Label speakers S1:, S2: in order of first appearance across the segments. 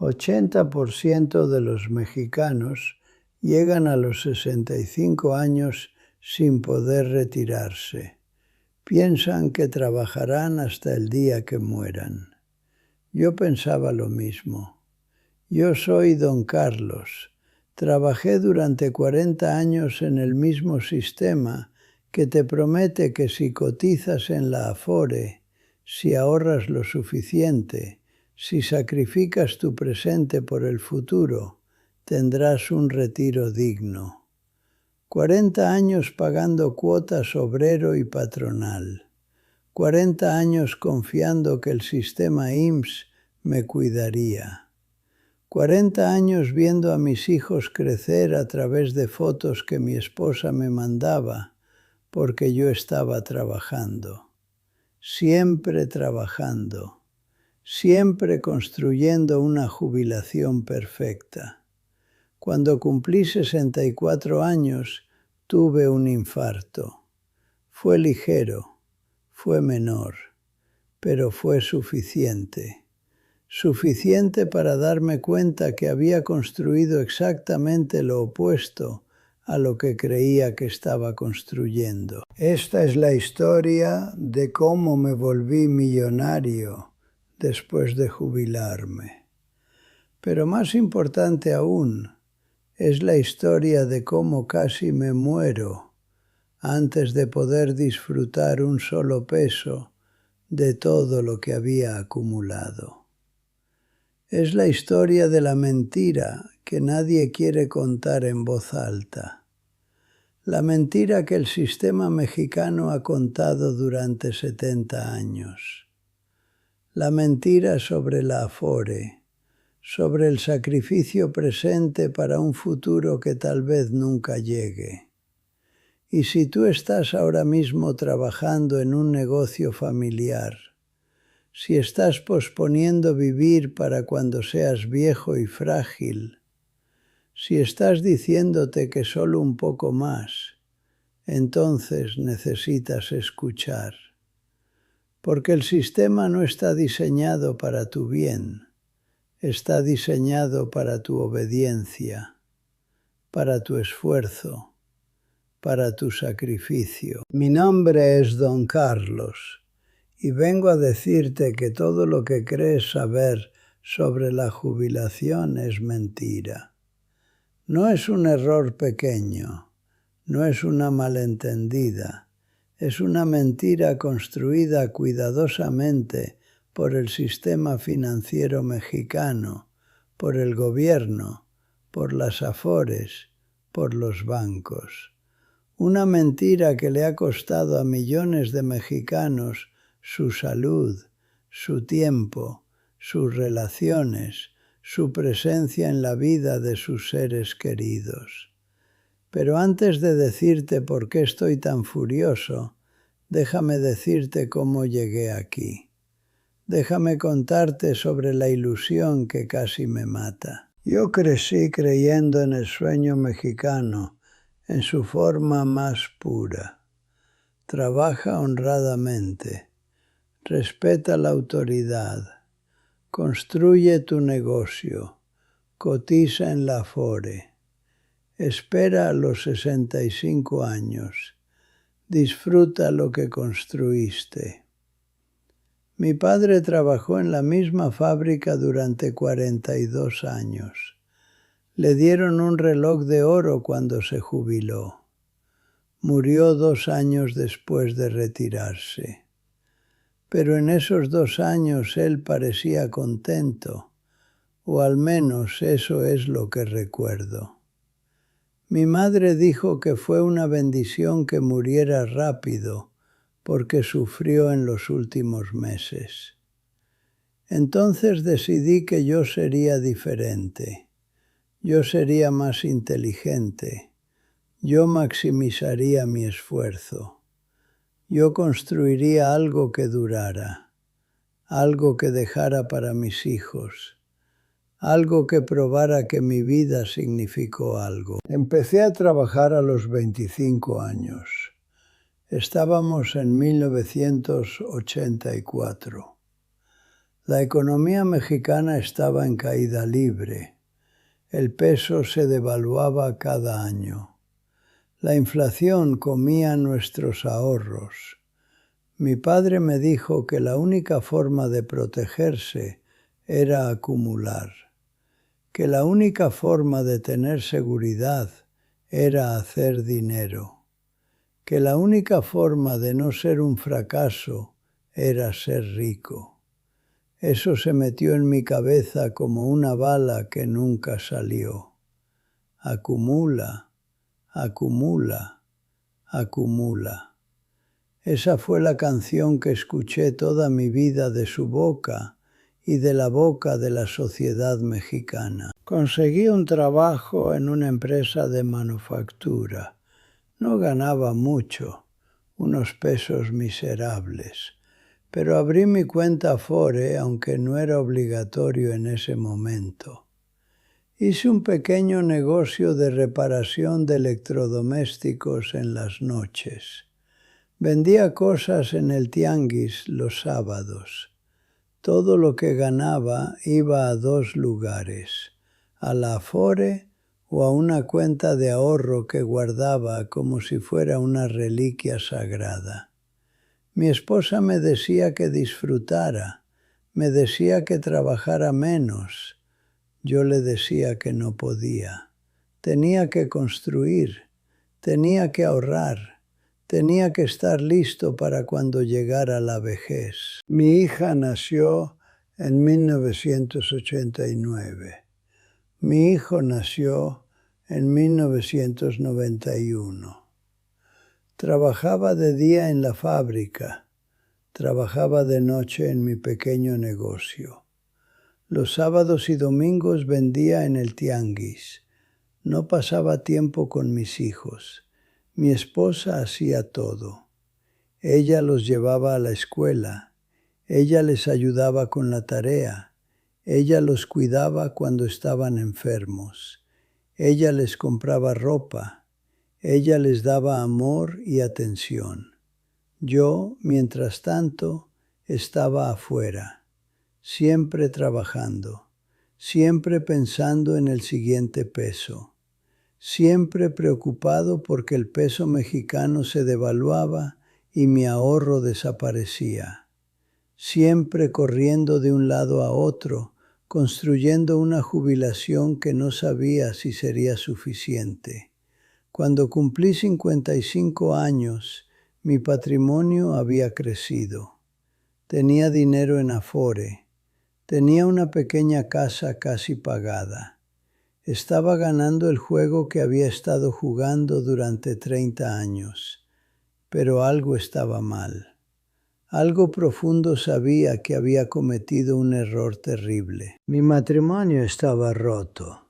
S1: 80% de los mexicanos llegan a los 65 años sin poder retirarse. Piensan que trabajarán hasta el día que mueran. Yo pensaba lo mismo. Yo soy don Carlos. Trabajé durante 40 años en el mismo sistema que te promete que si cotizas en la Afore, si ahorras lo suficiente, si sacrificas tu presente por el futuro, tendrás un retiro digno. 40 años pagando cuotas obrero y patronal. 40 años confiando que el sistema IMSS me cuidaría. 40 años viendo a mis hijos crecer a través de fotos que mi esposa me mandaba, porque yo estaba trabajando. Siempre trabajando. Siempre construyendo una jubilación perfecta. Cuando cumplí 64 años, tuve un infarto. Fue ligero, fue menor, pero fue suficiente. Suficiente para darme cuenta que había construido exactamente lo opuesto a lo que creía que estaba construyendo. Esta es la historia de cómo me volví millonario después de jubilarme. Pero más importante aún, es la historia de cómo casi me muero antes de poder disfrutar un solo peso de todo lo que había acumulado. Es la historia de la mentira que nadie quiere contar en voz alta. La mentira que el sistema mexicano ha contado durante 70 años. La mentira sobre la Afore, sobre el sacrificio presente para un futuro que tal vez nunca llegue. Y si tú estás ahora mismo trabajando en un negocio familiar, si estás posponiendo vivir para cuando seas viejo y frágil, si estás diciéndote que solo un poco más, entonces necesitas escuchar. Porque el sistema no está diseñado para tu bien, está diseñado para tu obediencia, para tu esfuerzo, para tu sacrificio. Mi nombre es don Carlos. Y vengo a decirte que todo lo que crees saber sobre la jubilación es mentira. No es un error pequeño, no es una malentendida, es una mentira construida cuidadosamente por el sistema financiero mexicano, por el gobierno, por las Afores, por los bancos. Una mentira que le ha costado a millones de mexicanos su salud, su tiempo, sus relaciones, su presencia en la vida de sus seres queridos. Pero antes de decirte por qué estoy tan furioso, déjame decirte cómo llegué aquí. Déjame contarte sobre la ilusión que casi me mata. Yo crecí creyendo en el sueño mexicano, en su forma más pura. Trabaja honradamente. Respeta la autoridad, construye tu negocio, cotiza en la Afore, espera a los 65 años, disfruta lo que construiste. Mi padre trabajó en la misma fábrica durante 42 años. Le dieron un reloj de oro cuando se jubiló. Murió 2 años después de retirarse. Pero en esos 2 años él parecía contento, o al menos eso es lo que recuerdo. Mi madre dijo que fue una bendición que muriera rápido, porque sufrió en los últimos meses. Entonces decidí que yo sería diferente, yo sería más inteligente, yo maximizaría mi esfuerzo. Yo construiría algo que durara, algo que dejara para mis hijos, algo que probara que mi vida significó algo. Empecé a trabajar a los 25 años. Estábamos en 1984. La economía mexicana estaba en caída libre. El peso se devaluaba cada año. La inflación comía nuestros ahorros. Mi padre me dijo que la única forma de protegerse era acumular, que la única forma de tener seguridad era hacer dinero, que la única forma de no ser un fracaso era ser rico. Eso se metió en mi cabeza como una bala que nunca salió. Acumula, acumula, acumula. Esa fue la canción que escuché toda mi vida de su boca y de la boca de la sociedad mexicana. Conseguí un trabajo en una empresa de manufactura. No ganaba mucho, unos pesos miserables, pero abrí mi cuenta Afore, aunque no era obligatorio en ese momento. Hice un pequeño negocio de reparación de electrodomésticos en las noches. Vendía cosas en el tianguis los sábados. Todo lo que ganaba iba a 2 lugares, a la Afore o a una cuenta de ahorro que guardaba como si fuera una reliquia sagrada. Mi esposa me decía que disfrutara, me decía que trabajara menos. Yo le decía que no podía. Tenía que construir, tenía que ahorrar, tenía que estar listo para cuando llegara la vejez. Mi hija nació en 1989. Mi hijo nació en 1991. Trabajaba de día en la fábrica, trabajaba de noche en mi pequeño negocio. Los sábados y domingos vendía en el tianguis. No pasaba tiempo con mis hijos. Mi esposa hacía todo. Ella los llevaba a la escuela. Ella les ayudaba con la tarea. Ella los cuidaba cuando estaban enfermos. Ella les compraba ropa. Ella les daba amor y atención. Yo, mientras tanto, estaba afuera, siempre trabajando, siempre pensando en el siguiente peso, siempre preocupado porque el peso mexicano se devaluaba y mi ahorro desaparecía, siempre corriendo de un lado a otro, construyendo una jubilación que no sabía si sería suficiente. Cuando cumplí 55 años, mi patrimonio había crecido. Tenía dinero en Afore. Tenía una pequeña casa casi pagada. Estaba ganando el juego que había estado jugando durante 30 años. Pero algo estaba mal. Algo profundo sabía que había cometido un error terrible. Mi matrimonio estaba roto,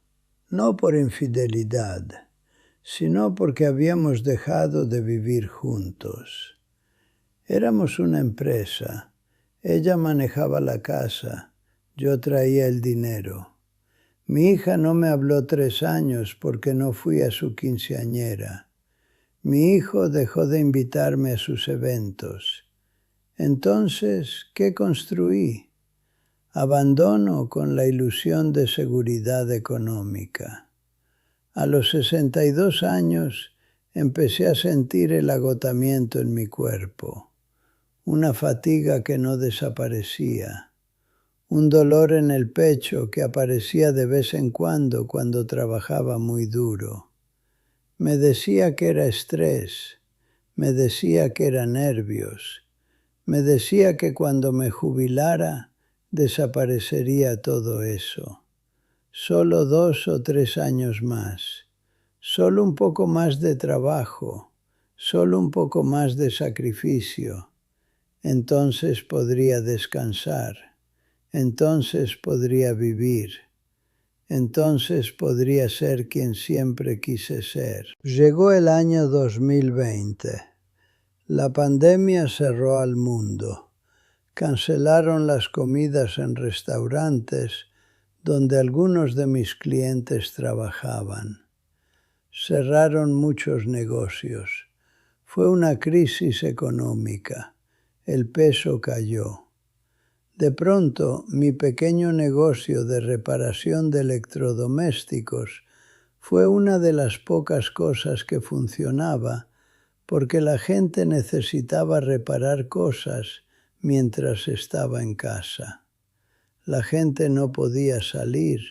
S1: no por infidelidad, sino porque habíamos dejado de vivir juntos. Éramos una empresa. Ella manejaba la casa, yo traía el dinero. Mi hija no me habló 3 años porque no fui a su quinceañera. Mi hijo dejó de invitarme a sus eventos. Entonces, ¿qué construí? Abandono con la ilusión de seguridad económica. A los 62 años empecé a sentir el agotamiento en mi cuerpo, una fatiga que no desaparecía, un dolor en el pecho que aparecía de vez en cuando trabajaba muy duro. Me decía que era estrés, me decía que era nervios, me decía que cuando me jubilara desaparecería todo eso. Solo 2 o 3 años más, solo un poco más de trabajo, solo un poco más de sacrificio. Entonces podría descansar, entonces podría vivir, entonces podría ser quien siempre quise ser. Llegó el año 2020. La pandemia cerró al mundo. Cancelaron las comidas en restaurantes donde algunos de mis clientes trabajaban. Cerraron muchos negocios. Fue una crisis económica. El peso cayó. De pronto, mi pequeño negocio de reparación de electrodomésticos fue una de las pocas cosas que funcionaba porque la gente necesitaba reparar cosas mientras estaba en casa. La gente no podía salir.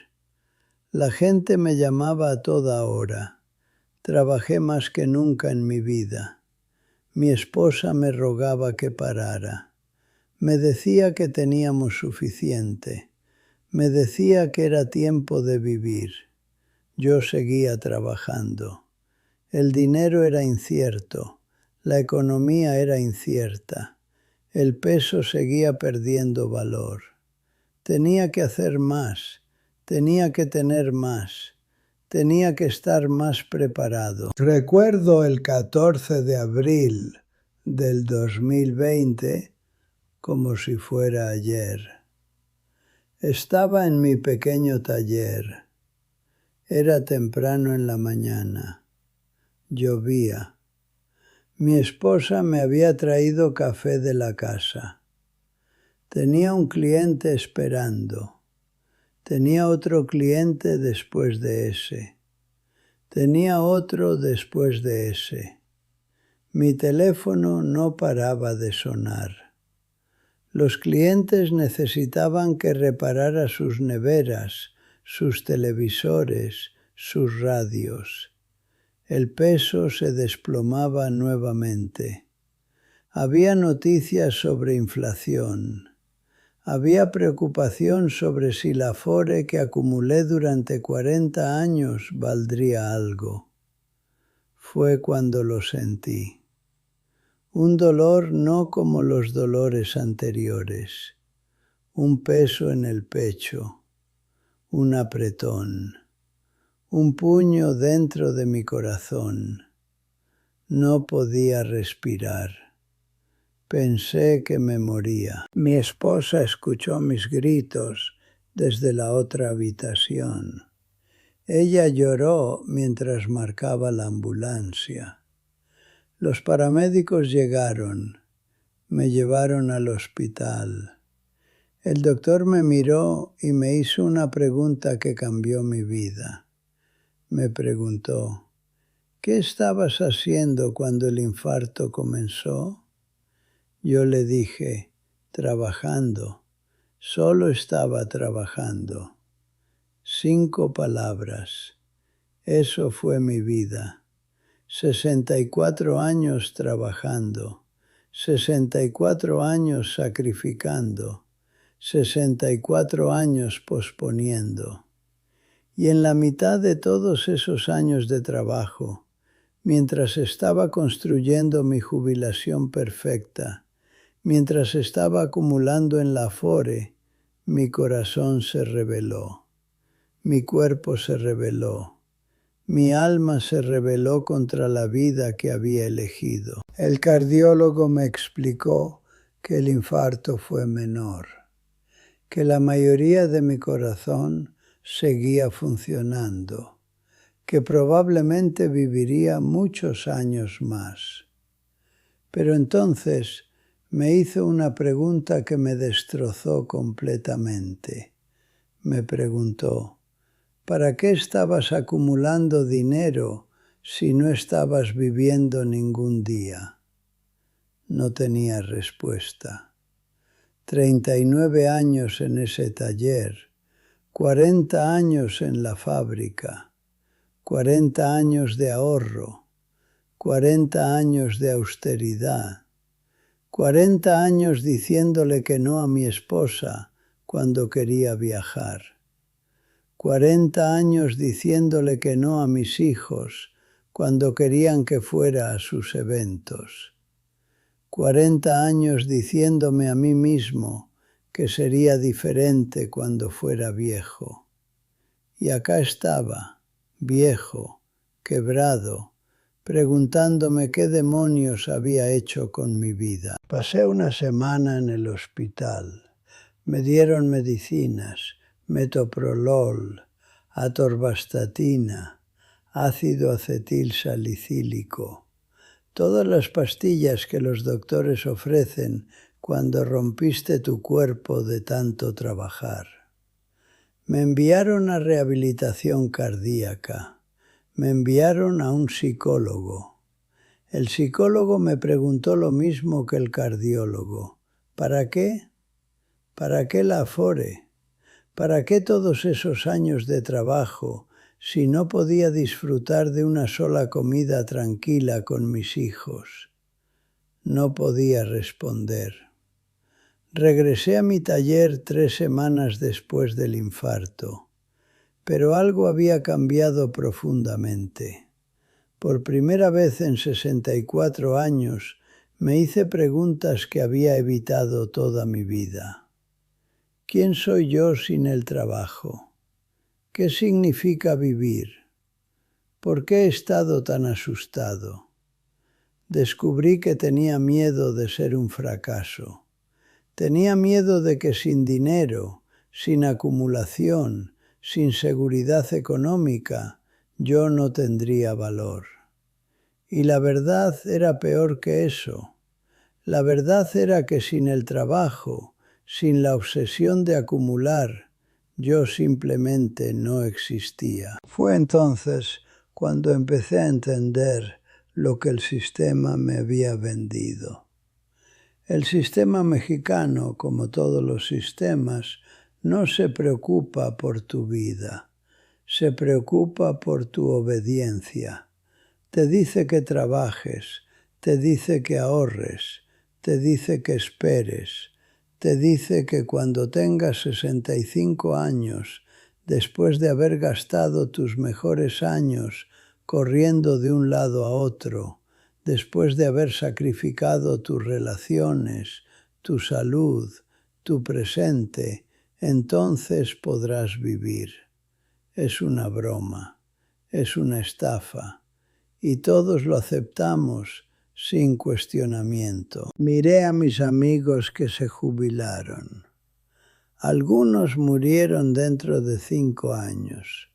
S1: La gente me llamaba a toda hora. Trabajé más que nunca en mi vida. Mi esposa me rogaba que parara. Me decía que teníamos suficiente. Me decía que era tiempo de vivir. Yo seguía trabajando. El dinero era incierto. La economía era incierta. El peso seguía perdiendo valor. Tenía que hacer más. Tenía que tener más. Tenía que estar más preparado. Recuerdo el 14 de abril del 2020 como si fuera ayer. Estaba en mi pequeño taller. Era temprano en la mañana. Llovía. Mi esposa me había traído café de la casa. Tenía un cliente esperando. Tenía otro cliente después de ese. Tenía otro después de ese. Mi teléfono no paraba de sonar. Los clientes necesitaban que reparara sus neveras, sus televisores, sus radios. El peso se desplomaba nuevamente. Había noticias sobre inflación. Había preocupación sobre si la Afore que acumulé durante 40 años valdría algo. Fue cuando lo sentí. Un dolor no como los dolores anteriores. Un peso en el pecho. Un apretón. Un puño dentro de mi corazón. No podía respirar. Pensé que me moría. Mi esposa escuchó mis gritos desde la otra habitación. Ella lloró mientras marcaba la ambulancia. Los paramédicos llegaron. Me llevaron al hospital. El doctor me miró y me hizo una pregunta que cambió mi vida. Me preguntó, ¿qué estabas haciendo cuando el infarto comenzó? Yo le dije, trabajando. Solo estaba trabajando. 5 palabras. Eso fue mi vida. 64 años trabajando. 64 años sacrificando. 64 años posponiendo. Y en la mitad de todos esos años de trabajo, mientras estaba construyendo mi jubilación perfecta, mientras estaba acumulando en la Afore, mi corazón se rebeló, mi cuerpo se rebeló, mi alma se rebeló contra la vida que había elegido. El cardiólogo me explicó que el infarto fue menor, que la mayoría de mi corazón seguía funcionando, que probablemente viviría muchos años más. Pero entonces me hizo una pregunta que me destrozó completamente. Me preguntó, ¿para qué estabas acumulando dinero si no estabas viviendo ningún día? No tenía respuesta. 39 años en ese taller, 40 años en la fábrica, 40 años de ahorro, 40 años de austeridad, 40 años diciéndole que no a mi esposa cuando quería viajar, 40 años diciéndole que no a mis hijos cuando querían que fuera a sus eventos, 40 años diciéndome a mí mismo que sería diferente cuando fuera viejo. Y acá estaba, viejo, quebrado, preguntándome qué demonios había hecho con mi vida. Pasé una semana en el hospital. Me dieron medicinas, metoprolol, atorvastatina, ácido acetilsalicílico. Todas las pastillas que los doctores ofrecen cuando rompiste tu cuerpo de tanto trabajar. Me enviaron a rehabilitación cardíaca. Me enviaron a un psicólogo. El psicólogo me preguntó lo mismo que el cardiólogo. ¿Para qué? ¿Para qué la Afore? ¿Para qué todos esos años de trabajo si no podía disfrutar de una sola comida tranquila con mis hijos? No podía responder. Regresé a mi taller 3 semanas después del infarto, pero algo había cambiado profundamente. Por primera vez en 64 años me hice preguntas que había evitado toda mi vida. ¿Quién soy yo sin el trabajo? ¿Qué significa vivir? ¿Por qué he estado tan asustado? Descubrí que tenía miedo de ser un fracaso. Tenía miedo de que sin dinero, sin acumulación, sin seguridad económica, yo no tendría valor. Y la verdad era peor que eso. La verdad era que sin el trabajo, sin la obsesión de acumular, yo simplemente no existía. Fue entonces cuando empecé a entender lo que el sistema me había vendido. El sistema mexicano, como todos los sistemas, no se preocupa por tu vida, se preocupa por tu obediencia. Te dice que trabajes, te dice que ahorres, te dice que esperes, te dice que cuando tengas 65 años, después de haber gastado tus mejores años corriendo de un lado a otro, después de haber sacrificado tus relaciones, tu salud, tu presente, entonces podrás vivir. Es una broma, es una estafa, y todos lo aceptamos sin cuestionamiento. Miré a mis amigos que se jubilaron. Algunos murieron dentro de 5 años.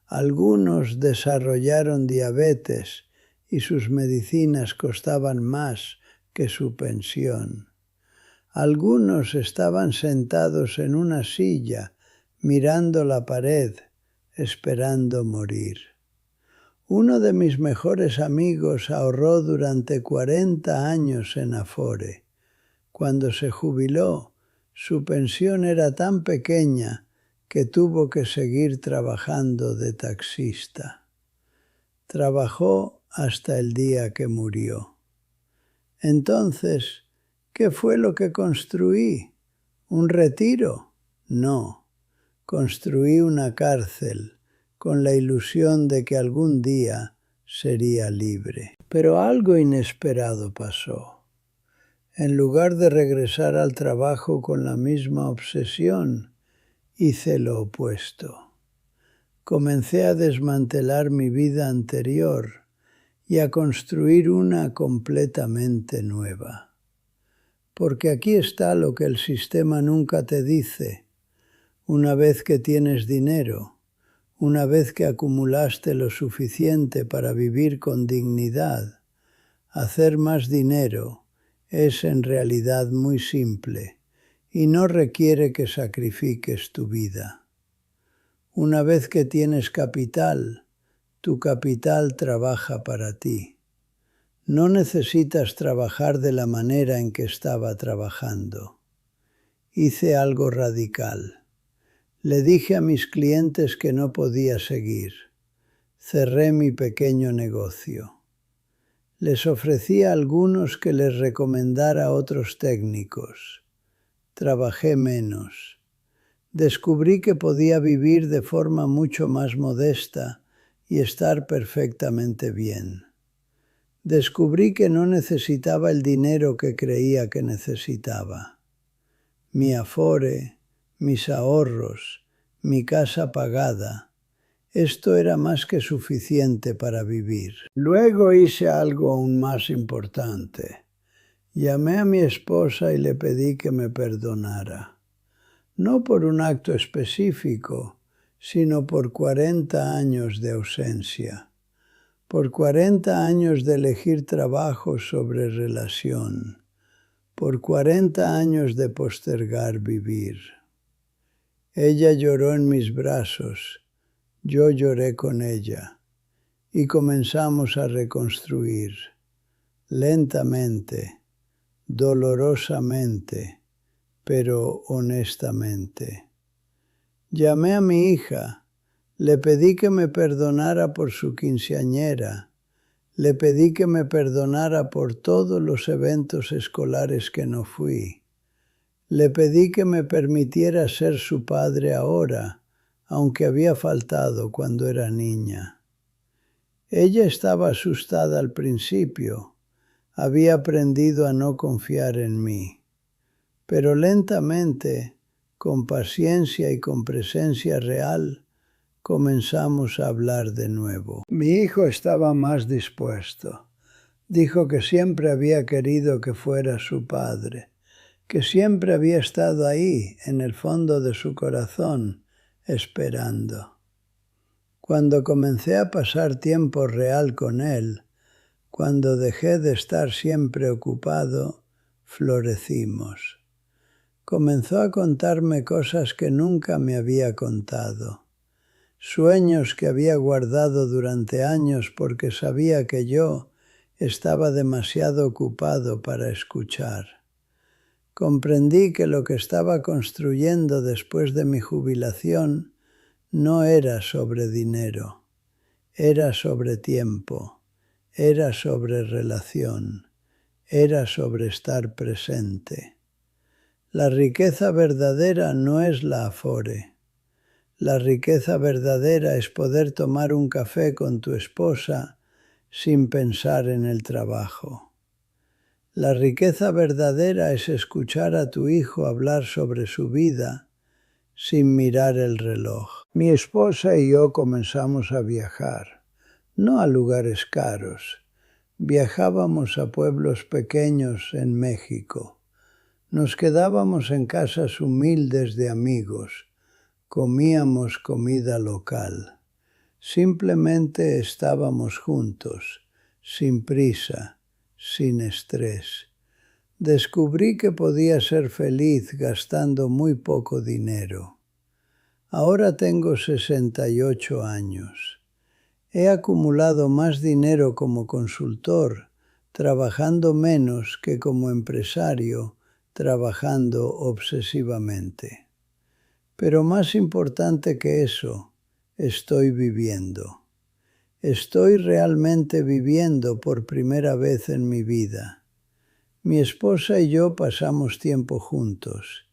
S1: Algunos desarrollaron diabetes y sus medicinas costaban más que su pensión. Algunos estaban sentados en una silla, mirando la pared, esperando morir. Uno de mis mejores amigos ahorró durante 40 años en Afore. Cuando se jubiló, su pensión era tan pequeña que tuvo que seguir trabajando de taxista. Trabajó hasta el día que murió. Entonces, ¿qué fue lo que construí? ¿Un retiro? No, construí una cárcel con la ilusión de que algún día sería libre. Pero algo inesperado pasó. En lugar de regresar al trabajo con la misma obsesión, hice lo opuesto. Comencé a desmantelar mi vida anterior y a construir una completamente nueva. Porque aquí está lo que el sistema nunca te dice. Una vez que tienes dinero, una vez que acumulaste lo suficiente para vivir con dignidad, hacer más dinero es en realidad muy simple y no requiere que sacrifiques tu vida. Una vez que tienes capital, tu capital trabaja para ti. No necesitas trabajar de la manera en que estaba trabajando. Hice algo radical. Le dije a mis clientes que no podía seguir. Cerré mi pequeño negocio. Les ofrecí a algunos que les recomendara a otros técnicos. Trabajé menos. Descubrí que podía vivir de forma mucho más modesta y estar perfectamente bien. Descubrí que no necesitaba el dinero que creía que necesitaba. Mi Afore, mis ahorros, mi casa pagada, esto era más que suficiente para vivir. Luego hice algo aún más importante. Llamé a mi esposa y le pedí que me perdonara. No por un acto específico, sino por 40 años de ausencia. Por 40 años de elegir trabajo sobre relación. por 40 años de postergar vivir. Ella lloró en mis brazos, yo lloré con ella, y comenzamos a reconstruir, lentamente, dolorosamente, pero honestamente. Llamé a mi hija, le pedí que me perdonara por su quinceañera, le pedí que me perdonara por todos los eventos escolares que no fui. Le pedí que me permitiera ser su padre ahora, aunque había faltado cuando era niña. Ella estaba asustada al principio, había aprendido a no confiar en mí, pero lentamente, con paciencia y con presencia real, comenzamos a hablar de nuevo. Mi hijo estaba más dispuesto. Dijo que siempre había querido que fuera su padre, que siempre había estado ahí, en el fondo de su corazón, esperando. Cuando comencé a pasar tiempo real con él, cuando dejé de estar siempre ocupado, florecimos. Comenzó a contarme cosas que nunca me había contado, sueños que había guardado durante años porque sabía que yo estaba demasiado ocupado para escuchar. Comprendí que lo que estaba construyendo después de mi jubilación no era sobre dinero, era sobre tiempo, era sobre relación, era sobre estar presente. La riqueza verdadera no es la afore. La riqueza verdadera es poder tomar un café con tu esposa sin pensar en el trabajo. La riqueza verdadera es escuchar a tu hijo hablar sobre su vida sin mirar el reloj. Mi esposa y yo comenzamos a viajar, no a lugares caros. Viajábamos a pueblos pequeños en México. Nos quedábamos en casas humildes de amigos. Comíamos comida local. Simplemente estábamos juntos, sin prisa, sin estrés. Descubrí que podía ser feliz gastando muy poco dinero. Ahora tengo 68 años. He acumulado más dinero como consultor, trabajando menos que como empresario, trabajando obsesivamente. Pero más importante que eso, estoy viviendo. Estoy realmente viviendo por primera vez en mi vida. Mi esposa y yo pasamos tiempo juntos,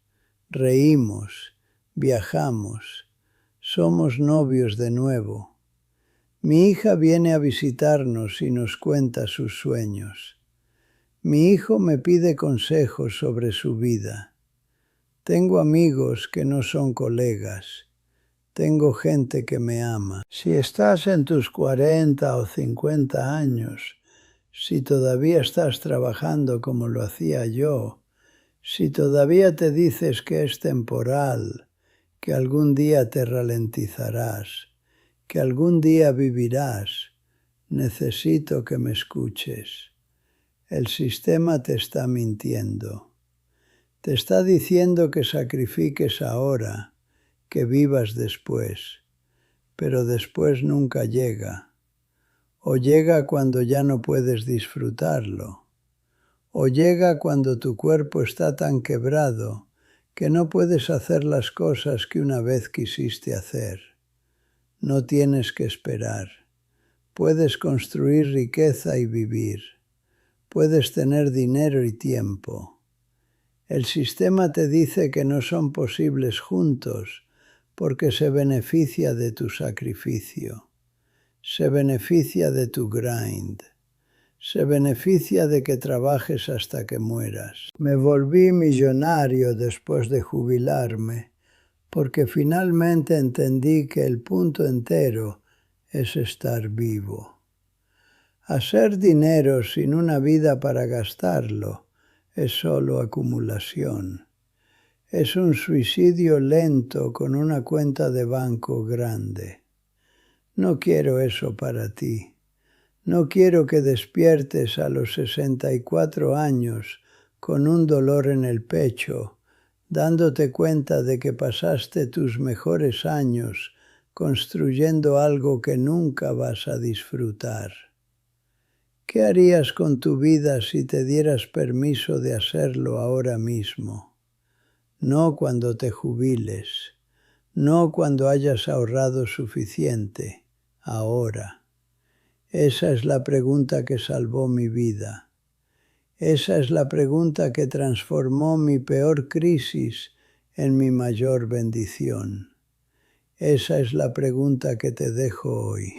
S1: reímos, viajamos, somos novios de nuevo. Mi hija viene a visitarnos y nos cuenta sus sueños. Mi hijo me pide consejos sobre su vida. Tengo amigos que no son colegas. Tengo gente que me ama. Si estás en tus 40 o 50 años, si todavía estás trabajando como lo hacía yo, si todavía te dices que es temporal, que algún día te ralentizarás, que algún día vivirás, necesito que me escuches. El sistema te está mintiendo. Te está diciendo que sacrifiques ahora, que vivas después, pero después nunca llega. O llega cuando ya no puedes disfrutarlo, o llega cuando tu cuerpo está tan quebrado que no puedes hacer las cosas que una vez quisiste hacer. No tienes que esperar. Puedes construir riqueza y vivir. Puedes tener dinero y tiempo. El sistema te dice que no son posibles juntos porque se beneficia de tu sacrificio, se beneficia de tu grind, se beneficia de que trabajes hasta que mueras. Me volví millonario después de jubilarme porque finalmente entendí que el punto entero es estar vivo. Hacer dinero sin una vida para gastarlo es solo acumulación. Es un suicidio lento con una cuenta de banco grande. No quiero eso para ti. No quiero que despiertes a los 64 años con un dolor en el pecho, dándote cuenta de que pasaste tus mejores años construyendo algo que nunca vas a disfrutar. ¿Qué harías con tu vida si te dieras permiso de hacerlo ahora mismo? No cuando te jubiles, no cuando hayas ahorrado suficiente, ahora. Esa es la pregunta que salvó mi vida. Esa es la pregunta que transformó mi peor crisis en mi mayor bendición. Esa es la pregunta que te dejo hoy.